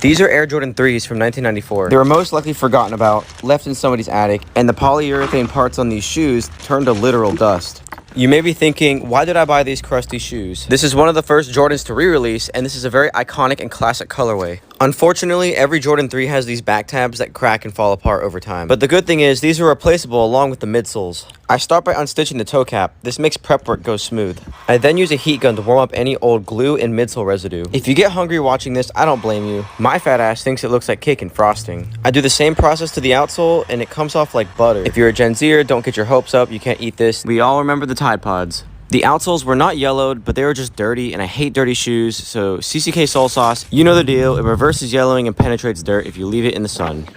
These are Air Jordan 3s from 1994. They were most likely forgotten about, left in somebody's attic, and the polyurethane parts on these shoes turned to literal dust. You may be thinking, why did I buy these crusty shoes? This is one of the first Jordans to re-release, and this is a very iconic and classic colorway. Unfortunately, every Jordan 3 has these back tabs that crack and fall apart over time. But the good thing is, these are replaceable along with the midsoles. I start by unstitching the toe cap. This makes prep work go smooth. I then use a heat gun to warm up any old glue and midsole residue. If you get hungry watching this, I don't blame you. My fat ass thinks it looks like cake and frosting. I do the same process to the outsole, and it comes off like butter. If you're a Gen Zer, don't get your hopes up, you can't eat this. We all remember the Tide Pods. The outsoles were not yellowed, but they were just dirty, and I hate dirty shoes, so CCK Sole Sauce, you know the deal. It reverses yellowing and penetrates dirt if you leave it in the sun.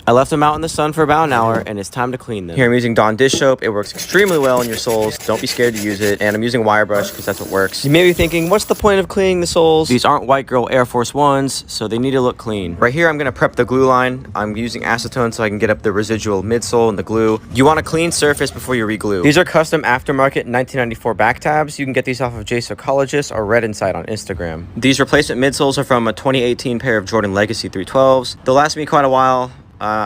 I left them out in the sun for about an hour, and it's time to clean them. Here I'm using Dawn dish soap. It works extremely well on your soles. Don't be scared to use it. And I'm using wire brush because that's what works. You may be thinking, what's the point of cleaning the soles? These aren't white girl Air Force Ones, so they need to look clean. Right here, I'm gonna prep the glue line. I'm using acetone so I can get up the residual midsole and the glue. You want a clean surface before you re-glue. These are custom aftermarket 1994 back tabs. You can get these off of J Psychologist or Red Insight on Instagram. These replacement midsoles are from a 2018 pair of Jordan Legacy 312s. They'll last me quite a while.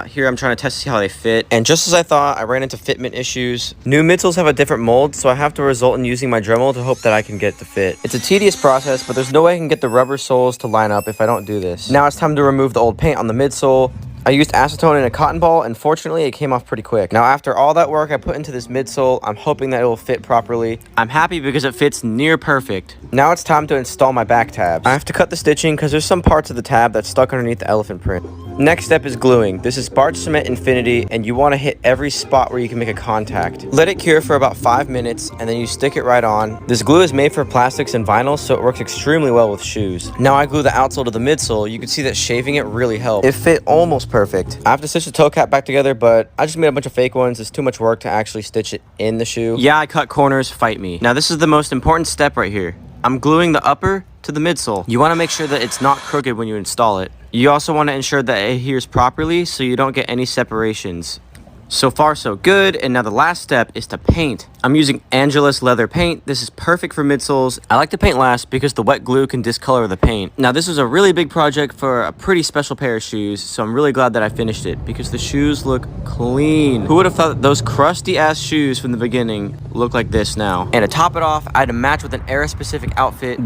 Here I'm trying to test to see how they fit, and just as I thought, I ran into fitment issues. New midsoles have a different mold, so I have to result in using my Dremel to hope that I can get the fit. It's a tedious process, but there's no way I can get the rubber soles to line up if I don't do this. Now it's time to remove the old paint on the midsole. I used acetone in a cotton ball, and fortunately it came off pretty quick. Now after all that work I put into this midsole, I'm hoping that it will fit properly. I'm happy because it fits near perfect. Now it's time to install my back tabs. I have to cut the stitching because there's some parts of the tab that's stuck underneath the elephant print. Next step is gluing. This is Barge Cement Infinity, and you want to hit every spot where you can make a contact. Let it cure for about 5 minutes, and then you stick it right on. This glue is made for plastics and vinyl, so it works extremely well with shoes. Now I glue the outsole to the midsole. You can see that shaving it really helped. It fit almost perfect. I have to stitch the toe cap back together, but I just made a bunch of fake ones. It's too much work to actually stitch it in the shoe. Yeah, I cut corners, fight me. Now this is the most important step right here. I'm gluing the upper to the midsole. You want to make sure that it's not crooked when you install it. You also want to ensure that it adheres properly so you don't get any separations. So far so good, and now the last step is to paint. I'm using Angelus leather paint. This is perfect for midsoles. I like to paint last because the wet glue can discolor the paint. Now this was a really big project for a pretty special pair of shoes, so I'm really glad that I finished it because the shoes look clean. Who would have thought that those crusty ass shoes from the beginning look like this now? And to top it off, I had to match with an era specific outfit. The